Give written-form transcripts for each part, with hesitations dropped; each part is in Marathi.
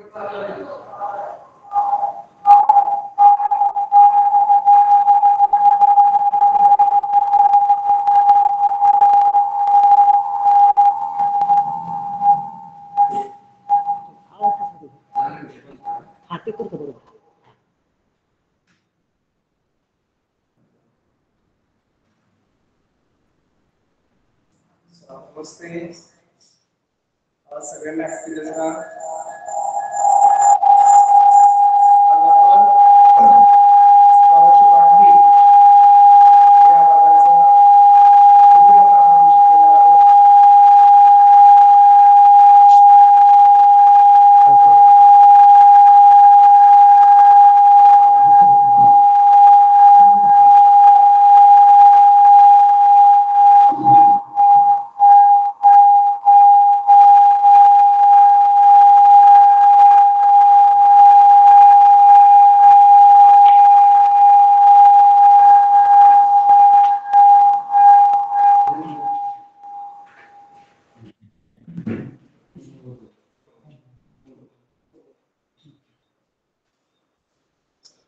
नमस्ते सगळ्यांना हॅपी दसरा.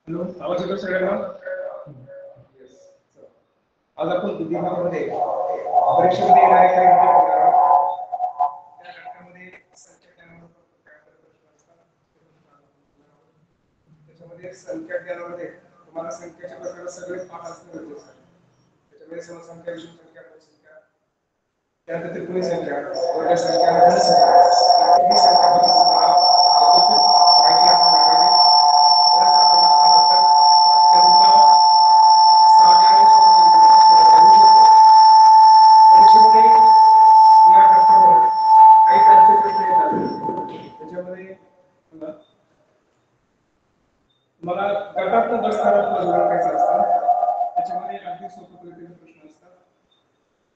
हॅलो, आवाज येतो सगळ्यांना? आज आपण बुद्धिबळामध्ये परीक्षेमध्ये येणारे काही घटक बघणार आहोत. त्या घटकामध्ये संख्या ज्ञानावर प्रश्न असतात. त्याच्यामध्ये संख्या ज्ञानामध्ये तुम्हाला संख्याच्या प्रकार सगळे पाठ असणे गरजेचे आहे. त्याच्यामध्ये समसंख्या, विषम संख्या, मूळ संख्या, त्यानंतर त्रिकोणी संख्या, वर्ग संख्या, धन संख्या, ही संख्यामध्ये तुम्हाला माहिती असणे गरजेचे आहे. मला गटात बसणारा प्रश्न ओळखायचा असतात. त्याच्यामध्ये अगदी सोपे पद्धतीने प्रश्न असतात.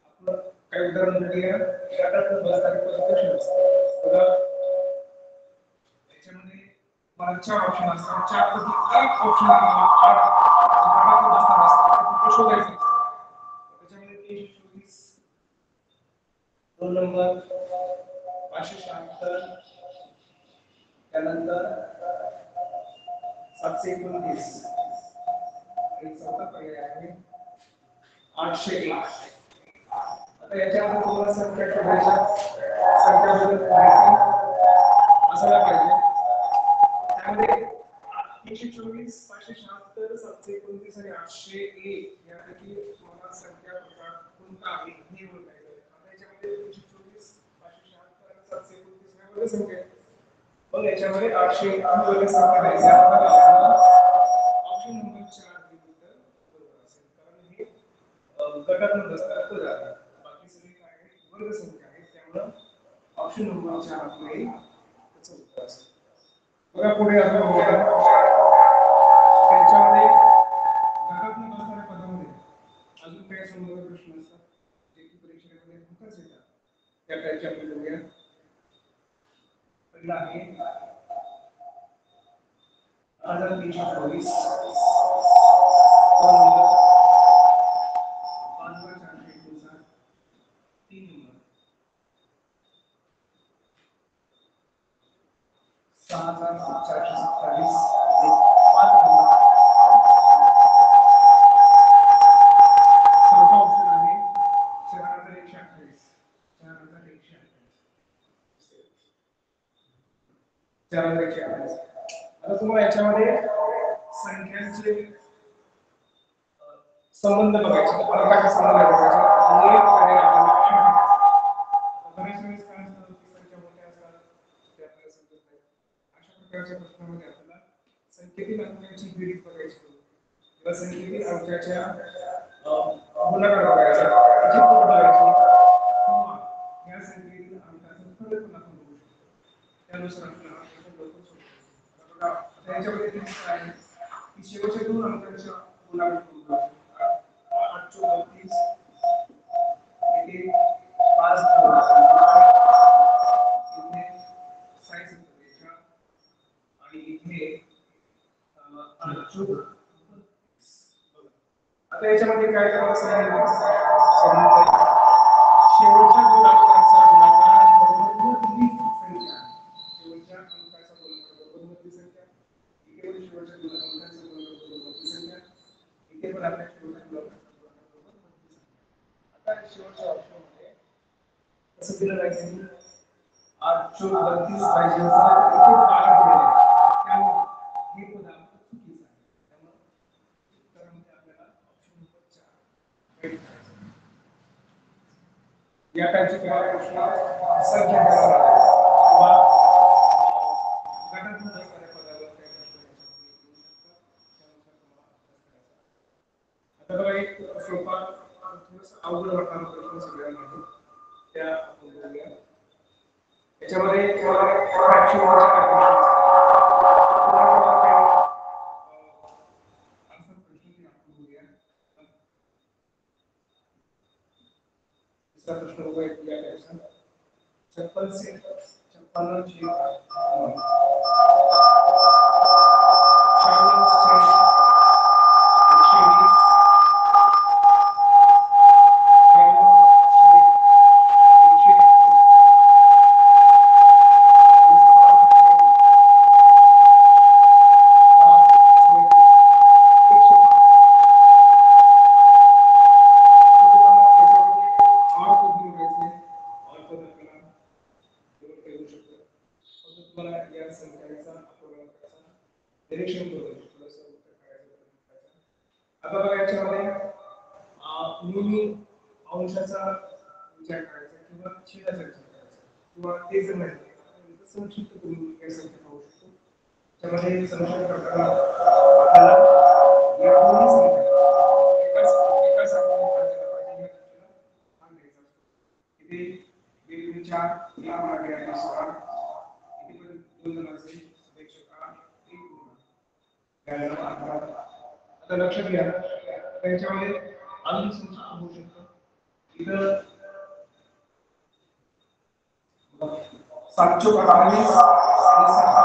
आपण काही उदाहरण बघूया. गटात बसणारे प्रश्न असतात. बघा, याच्यामध्ये मला 4 ऑप्शन असतात. 4 पैकी एक ऑप्शन गटात बसणारा असतात ते शोधायचं असतं. त्याच्यामध्ये 324, 2 नंबर, 576, त्यानंतर 729 आणि चौथा पर्याय आहे 801. आता याच्यामध्ये तुम्हाला संख्या शोधायच्या, संख्याबद्दल माहिती असायला पाहिजे. त्यामध्ये 324, 576, 729 आणि 801 यापैकी तुम्हाला संख्या प्रकार कोणता आहे हे ओळखायचं आहे. आता याच्यामध्ये 324, 576 आणि 729 या वर्ग संख्या आहेत. मग याच्यामध्ये 801 वर्ग संख्या द्यायची आपल्याला. ऑप्शन नंबर 4 दिलं तर बरोबर असेल, कारण हे गटातून बसतात तर जातात. बाकी सगळे काय आहेत, वर्ग संख्या आहेत. त्यामुळे ऑप्शन नंबर 4 आपले त्याचं उत्तर असेल. बघा पुढे आपण बघूया. त्याच्यामध्ये गटातून बसणाऱ्या पदामध्ये अजून काही संबंधित प्रश्न असतात जे की परीक्षेमध्ये खूपच येतात. त्या टाईपचे आपण बघूया. पहिला आहे 1324, 2 नंबर, 5459, 3 नंबर, 6427 आणि 5 नंबर. चौथा ऑप्शन आहे 4128, 4128. आता तुम्हाला याच्यामध्ये संख्यांचे संबंध बघायचे, फरकाचे संबंध बघायचे. एक पर्याय आपल्याला बरेच वेळेस काय असतं की संख्या मोठ्या असतात ते आपल्याला समजत नाही. अशा प्रकारच्या प्रश्नामध्ये आपल्याला संख्येतील अंकांची बेरीज बघायची किंवा संख्येतील अंकाच्या गुणाकार बघायचा, त्याची तोड बघायची किंवा या संख्येतील अंकाचा फरक पण आपण बघू शकतो. त्यानुसार आपल्याला प्रश्न लवकर सोडवायचा. बघा, आता याच्यामध्ये काय आहे की शेवटच्या 2 अंकांच्या गुणाकार करून 832 इथे 5 इथे 6 आणि इथे 8. आता याच्यामध्ये काय करायचं सांगितलं, शेवटच्या 2 अंकांचा गुणाकार बरोबर 2 संख्या, शेवटच्या अंकाचा गुणाकार कसं दिलं जायचं 832 पाहिजे होता इथे 12 दिलेलं आहे त्यामुळे हे पद आपलं चुकीचं आहे त्यामुळे उत्तरामध्ये आपल्याला ऑप्शन नंबर 4 भेट करायचं या टाइपचे तुम्हाला प्रश्न संख्या द्यावा लागेल किंवा गटांमध्ये एखाद्या पदावर काही प्रश्न याच्यामध्ये येऊ शकतात त्यानुसार तुम्हाला अभ्यास करायचा आता बघा एक सोपा थोडंसं अवघड वाटणारा प्रश्न सगळ्यांमध्ये त्या आपण बघूया याच्यामध्ये फ्रॅक्शन प्रश्न बघूया या टाइपचा चप्पल से चप्पल ची निरीक्षण करू थोडंसं उत्तर करायचं आता बघा याच्यामध्ये नेहमी अंशाचा विचार करायचा किंवा छेदाचा विचार करायचा किंवा ते जर नाही संक्षिप्त करून काही संख्या पाहू शकतो त्यामध्ये संक्षिप्त करताना आपल्याला या दोन्ही संख्या एका संख्येने भागायला पाहिजे या गोष्टीला भाग द्यायचा असतो इथे 2 4 या भाग आहे 16 इथे पण 2 जण असेल 108 1 आता लक्षात घ्या त्याच्यामध्ये अजून संख्या होऊ शकतो इथं 745 आणि 7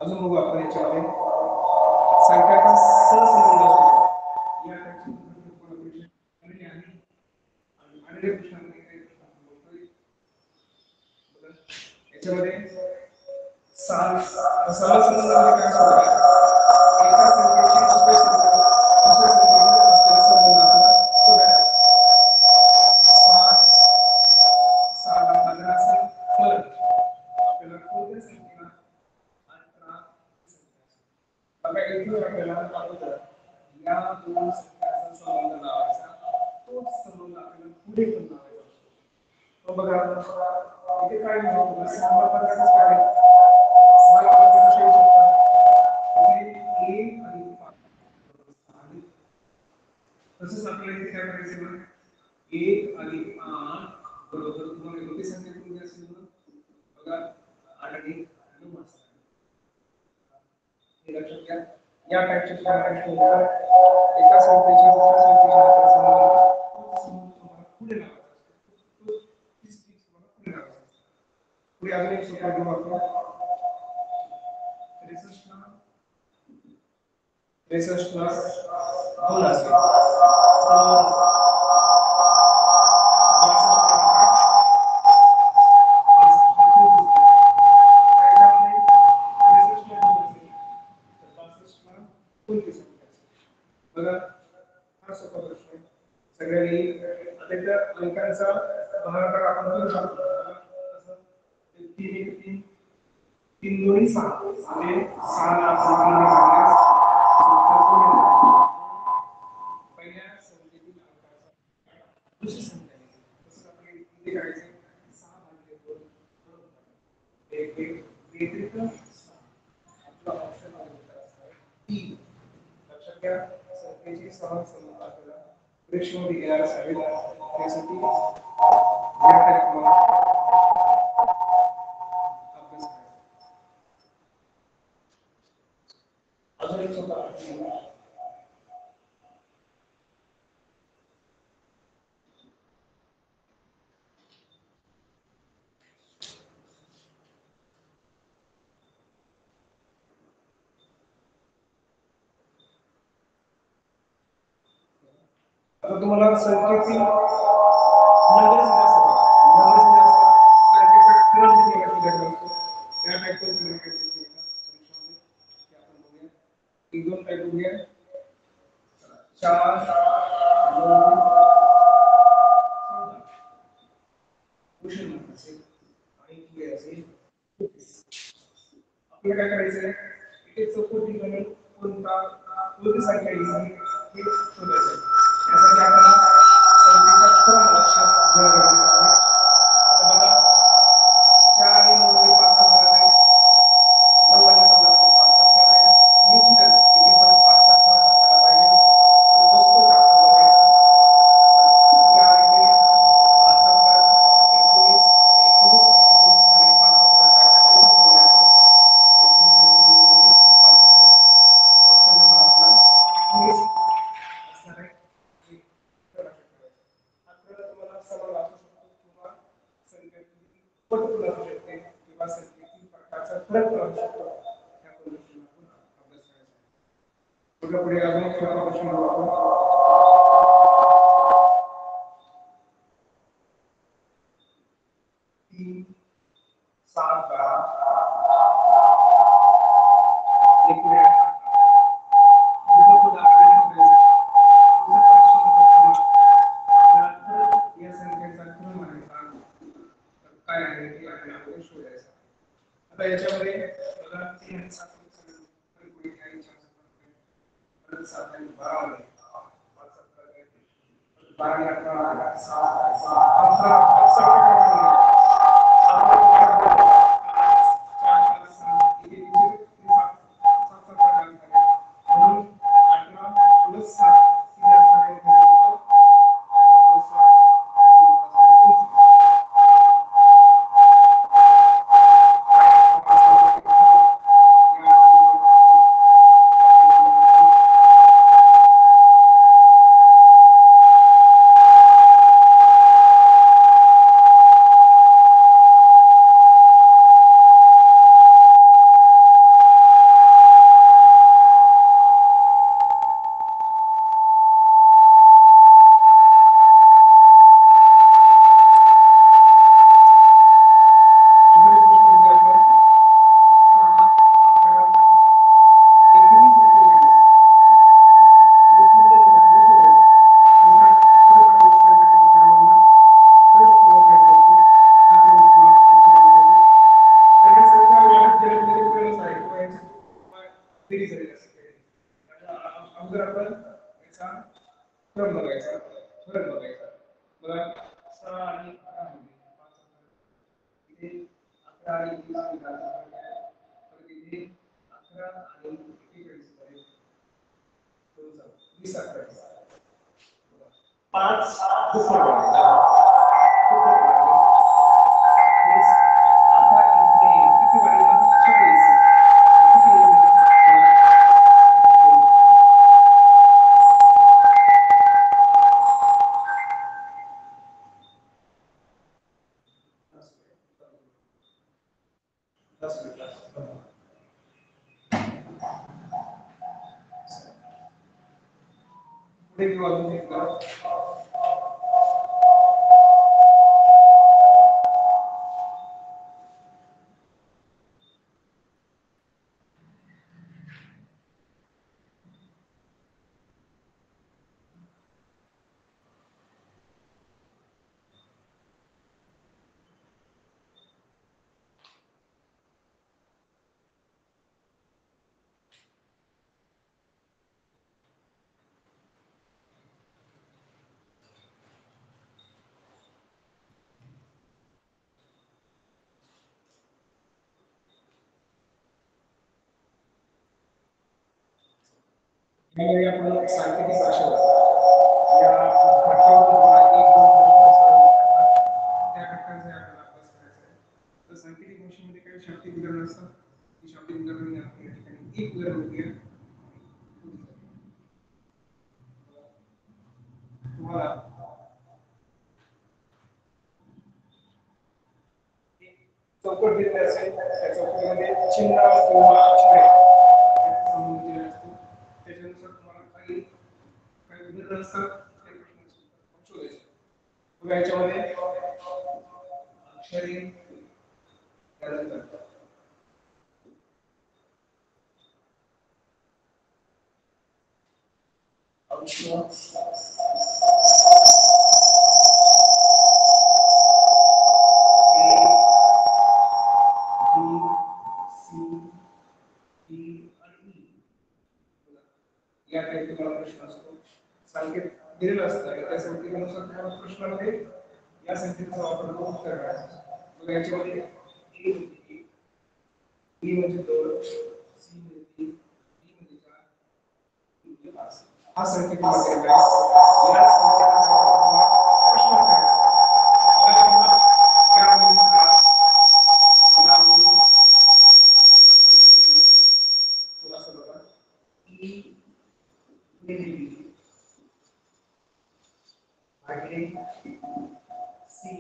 अजून बघू आपण याच्यामध्ये संख्याचा सहसंबंध असतो या टाइपचे तुम्हाला आणि प्रश्नांमध्ये काही प्रश्न आपण बघतोय याच्यामध्ये सहसंबंध म्हणजे काय असतो एका संख्येची दुसऱ्या संख्येबरोबर असलेला संबंध आपल्याला साला 15 असेल तर आपल्याला कोणत्या संख्येला बघा इथे आपल्याला अगोदर या दोन संख्यांचा संबंध लावायचा तोच संबंध आपल्याला पुढे पण लावायचा असतो तो बघा इथे काय म्हणतो सहा प्रकारचे काय सहा प्रकारचे येऊ शकतात इथे 1 आणि 5 आणि तसंच आपल्याला इथे काय करायचं बघा 1 आणि 8 बरोबर तुम्हाला किती संख्या कोणती असेल बघा 8 आणि 9 असतात हे लक्षात घ्या या टाइपचे प्रश्न होतात एका संख्येची दुसऱ्या संख्येशी आपला संबंध तुम्हाला पुढे लावायचा असतो तो तीच तुम्हाला पुढे लावायचा असतो पुढे अजून एक सोपा घेऊ आपण 63 प्लस 2 असेल भागाकार आपण करू शकतो तसं 3 1 3 3 2 6 म्हणजे 6 ला आपण 3 ने भागल्यास उत्तर पूर्ण येईल. पहिल्या संख्येतील अंकाचा दुसरी संख्या आहे तसं आपण इथे करायचं 6 भागिले 2 एक व्यतिरिक्त आपला ऑप्शन मध्ये असणार 3. लक्षात घ्या संख्येची सहज समज आपल्याला परीक्षेमध्ये घ्यायला हवी त्यासाठी या टाइपला अभ्यास करायचा. अजून एक सोपा आता तुम्हाला संख्येतील नंबर्स जास्त बघा नंबर्स जास्त संख्येचा क्रम दिलेला असतो त्या टाइपचे तुम्ही काय करायचं परीक्षेमध्ये ते आपण बघूया एक दोन टाइप बघूया 4 9 14 क्वेश्चन मार्क असेल आणि क्लिअर असेल आपल्याला काय करायचं आहे इथे चौकोनी म्हणून कोणती संख्या येईल हे शोधायचं यासाठी आपल्याला संख्येचा क्रम लक्षात घेणं गरजेचं आहे. आता बघा 4 आणि 9 मध्ये 5 चा फरक आहे 9 आणि 14 मध्ये 5 चा फरक आहे निश्चितच इथे पण 5 चा फरक असायला पाहिजे तो बसतो का आपण बघायचं चला इथे 5 चा फरक 19 19 19 मध्ये 5 चा फरक काय आहे ते बघूया आपण 19 आणि 19 मध्ये 5 चा फरक ऑप्शन नंबर आपला 19 असणार आहे एक लक्षात ठेवायचं हा क्रम तुम्हाला सरळ असू शकतो किंवा संख्येतील पट असू शकते किंवा संख्येतील प्रकारचा फरक असू शकतो त्या पद्धतीने आपण अभ्यास करायचा आहे. पुढे अजून एक छोटा प्रश्न घेऊ आपण 3 7 12 एक मिनिट या संख्येचा क्रम आहे काय आहे ते आपल्याला शोधायचं आता याच्यामध्ये बघा 3 आणि 7 तर कोणी काही परत 7 आणि 12 मध्ये 12 आणि 18 7 18 मी आपण सांकेतिक भाषेवर या घटकावर तुम्हाला एक दोन प्रश्न सोडवले असतात. त्या घटकांचा आपल्याला अभ्यास करायचा आहे. तर सांकेतिक भाषेमध्ये काही शाब्दिक उदाहरण असतात. ती शाब्दिक उदाहरणे आपण या ठिकाणी एक उदाहरण घेऊया. तुम्हाला चौकट दिलेली असेल, त्या चौकटीमध्ये चिन्ह किंवा अक्षरे याचा संबंध दिलेला असतो. त्याच्यानुसार तुम्हाला काही काही उदाहरणं असतात, काही प्रश्नांची उत्तरं शोधायची. बघा याच्यामध्ये अक्षरे त्यानंतर अंश या टाइप तुम्हाला प्रश्न असतो. संकेत दिलेला असतं आणि त्या संकेतानुसार तुम्हाला प्रश्नामध्ये या संकेताचा वापर करून उत्तर करायचं. मग याच्यामध्ये ए म्हणजे बी म्हणजे 2, सी म्हणजे 3, डी म्हणजे 4, डी म्हणजे 5. हा संकेत दिलेला आहे. या संकेताचा वापर करून प्रश्न करायचा. या मुलीचा या मुली थोडासा बघा ई भागिले सी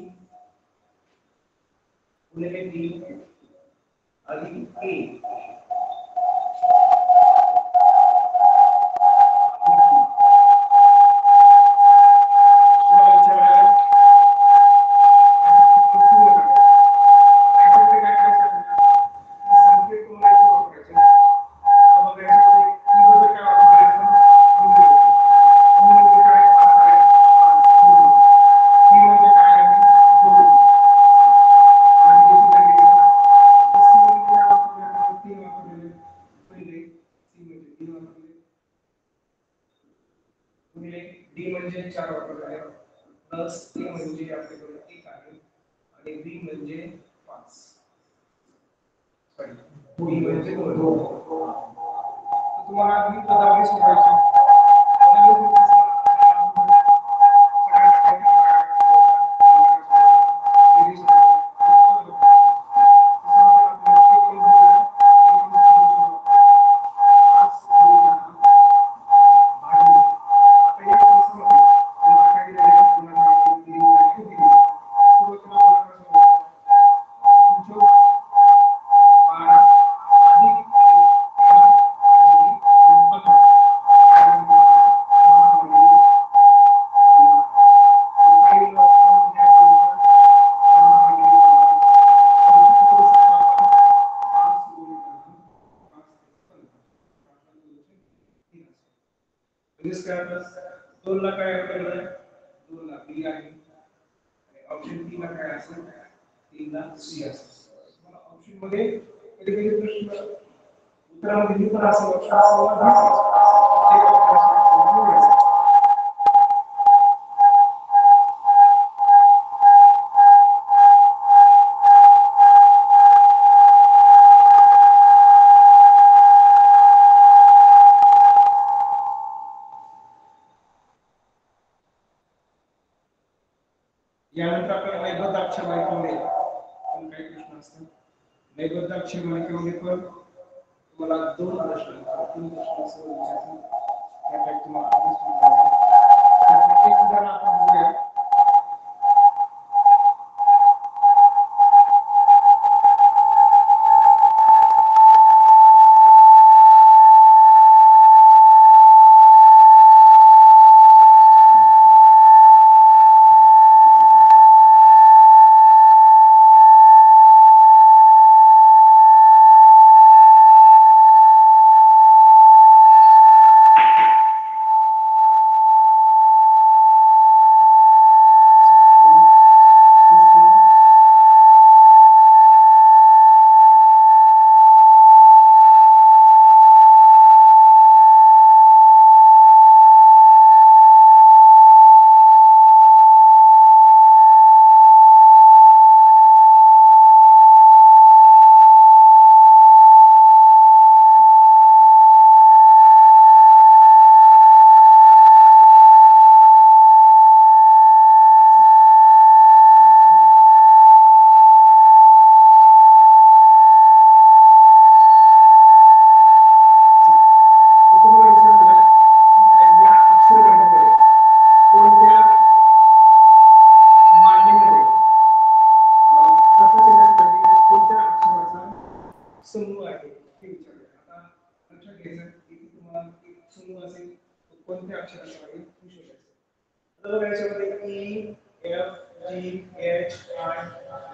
गुणिले डी अधिक ए डी म्हणजे 4 वापरले प्लस ए म्हणजे आपल्याकडे 1 आहे आणि बी म्हणजे 5 सॉरी डी म्हणजे 2 तुम्हाला ही पदावली सोडवायची दोन ला काय आपल्याकडे 2 ला बी आहे आणि ऑप्शन 3 ला काय असेल 3 ला सी असेल. मला ऑप्शन मध्ये कधी कधी प्रश्न उत्तरामध्ये ही पण असेल ऑप्शन यानंतर आपल्याला नैबद्धाक्षर मालिकेमध्ये पण काही प्रश्न असतात. नैबद्धाक्षर मालिकेमध्ये पण तुम्हाला 2 प्रश्न 3 प्रश्न सोडवायचे त्यासाठी तुम्हाला अभ्यास करायचा आहे. तर एक उदाहरण आपण बघूया.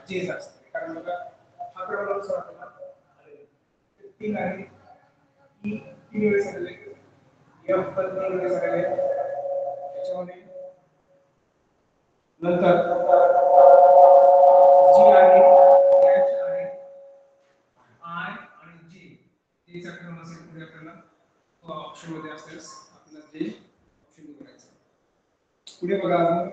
जे असते कारण बघा हा क्रमांक कसा वाटला तीन आहे ई तीन वेळेस आलेले एफ पण तीन वेळेस आलेले त्याच्यामध्ये नंतर जी आहे एच आहे आय आणि जे चा क्रम असेल पुढे आपल्याला ऑप्शन मध्ये असल्यास आपल्याला जे ऑप्शन निवडायचं पुढे बघा अजून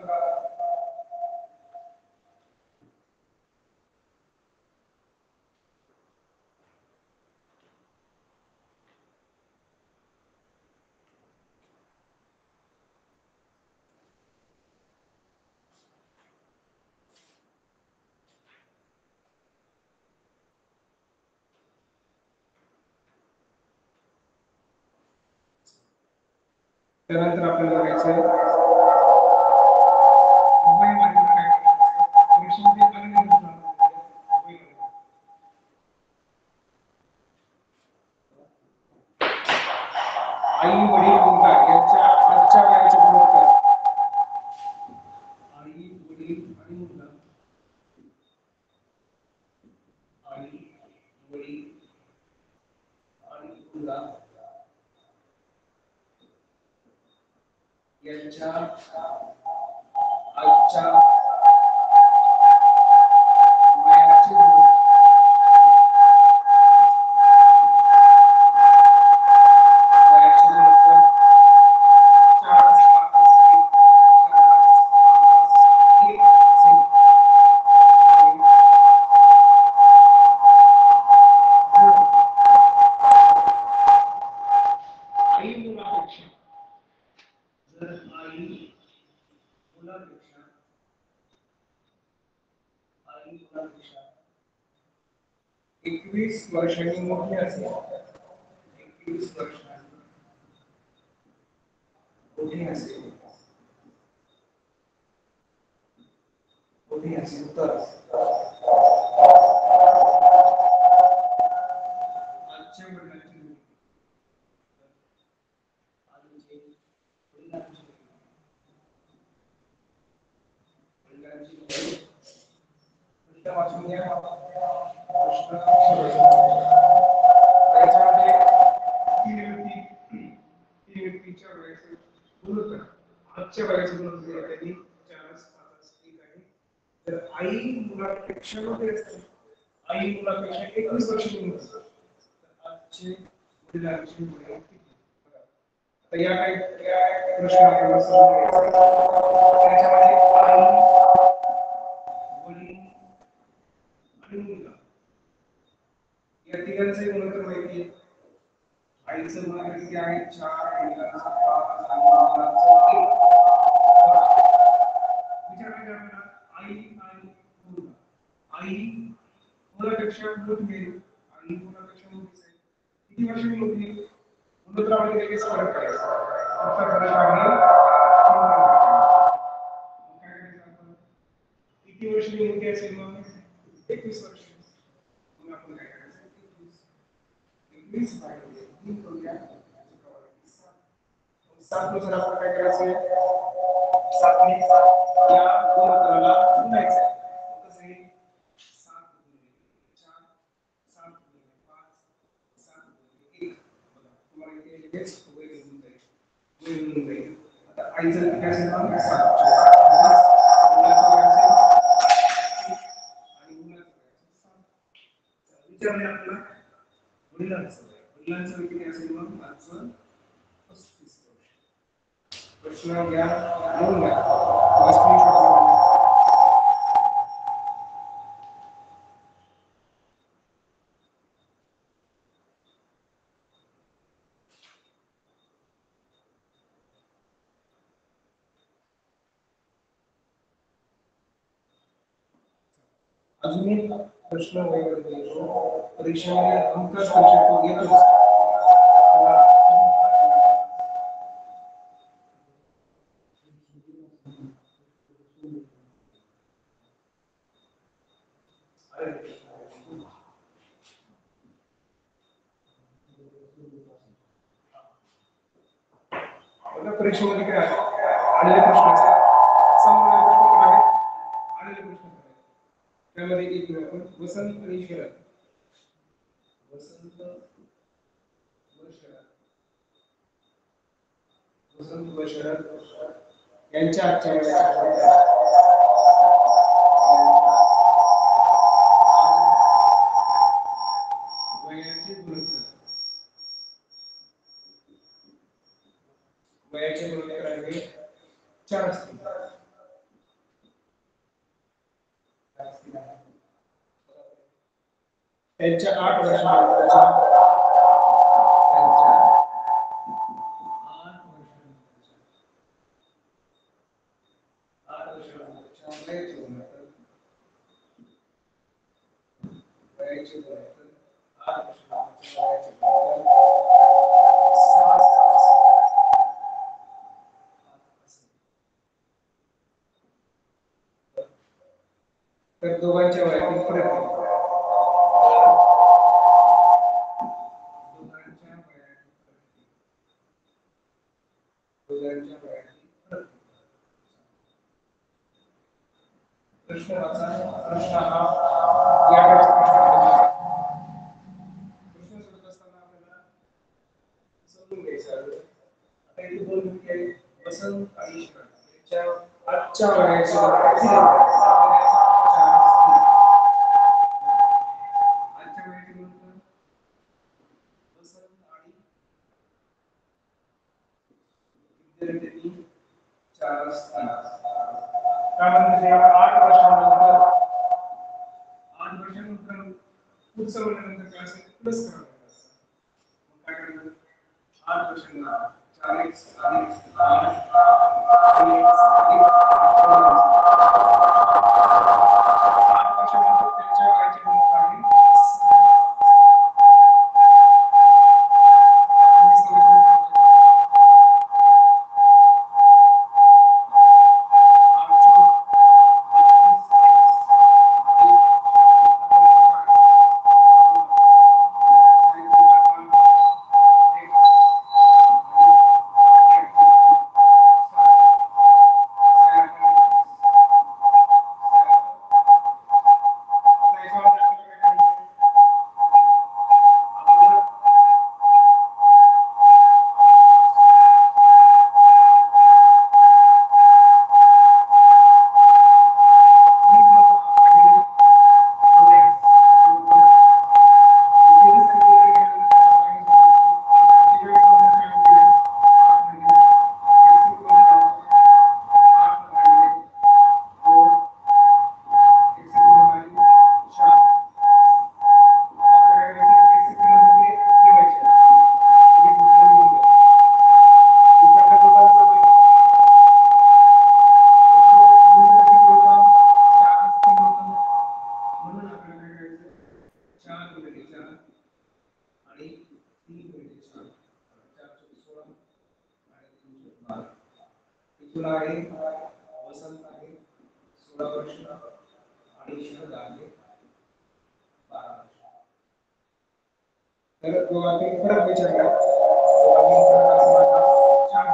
त्यानंतर आपल्याला बघायचं आहे वयमध्ये काय परीक्षेमध्ये अनेक आई वडील मुलगा यांच्या आजच्या वयाचे गुणोत्तर आई वडील आणि मुलगा आई वडील आणि मुलगा यांच्या आजच्या वयाचे एकवीस वर्षांनी मोठी असेल 21 वर्षांनी मोठी असेल तर आजच्या वडिलांची वाचून घ्या त्याच्यामध्ये तीन व्यक्तीच्या वयाचे गुणोत्तर आजच्या वयाचे गुणोत्तर त्यांनी 4-5 आहे तर आई मुलापेक्षा मोठी असते आई मुलापेक्षा 21 वर्षांनी मोठी असते आजचे वडिलांची वय किती आता या काही प्रश्न आपल्याला सोडवायचे त्याच्यामध्ये आई वडील आणि मुलगा या तिघांचे गुणोत्तर माहिती आहे आईचं गुणोत्तर किती आहे 4 वडिलांचं 5 आणि मुलाचं 1 विचार करा आई आणि मुलगा आई मुलापेक्षा मोठी आहे आई मुलापेक्षा मोठी आहे किती वर्षांनी मोठी आहे गुणोत्तरामध्ये लगेच फरक करायचा फक्त फरक आहे काय करायचं आपण किती वर्षांनी मोठी असेल मग 21 वर्ष मग आपण काय करायचं 21 भागिले 3 करूया 7 नुसार आपण काय करायचं 7 ने या गुणोत्तराला गुणायचं कसं आहे 7 गुणिले 4 7 गुणिले 5 7 गुणिले 1 बघा तुम्हाला इथे लगेच वय निघून जाईल आता आईचं किती असेल मग 7 विचारले आपल्याला वडिलांचं किती असेल मग आजचं 35 वर्ष प्रश्न घ्या लिहून घ्या अजून एक प्रश्न वगैरे येतो परीक्षेमध्ये हमखास तो येतोच परीक्षेमध्ये काय आलेले प्रश्न असतात समोर प्रश्न आहेत आलेले प्रश्न त्यामध्ये एक घेऊ आपण वसंत आणि शरद. वसंत व शरद, वसंत व शरद यांच्या आजच्या वयाचे गुणोत्तर, वयाचे गुणोत्तर आहे 4 असतील. त्यांच्या 8 वर्षांच्या, त्यांच्या 8 वर्षांच्या वयाचे गुणोत्तर, वयाचे गुणोत्तर 8 वर्षांच्या वयाचे गुणोत्तर 6. तर दोघांच्या वयातील फरक आहे. प्रश्न वाचा. प्रश्न हा या प्रश्न सोडत असताना आपल्याला समजून घ्यायचं आहे. आता इथे दोन व्यक्ती आहेत, वसंत आणि शरद. यांच्या आजच्या वयाच्या आजच्या वयाचे गुणोत्तर वसंत आणि विद्यार्थी 4 असतात. त्यामध्ये 8 वर्षानंतर, 8 वर्षानंतर पुढचं वर्षानंतर काय असेल प्लस करायचं असतं. मग काय करायचं? 8 वर्षांना 4x अधिक 8 3x अधिक 14. 8 वर्षानंतर त्यांच्या वयाचे गुणोत्तर आहे 16 वर्ष आणि शरद आहे 12 वर्ष. तर दोघांतील फरक विचारला. दोघांतील फरक असणार 4.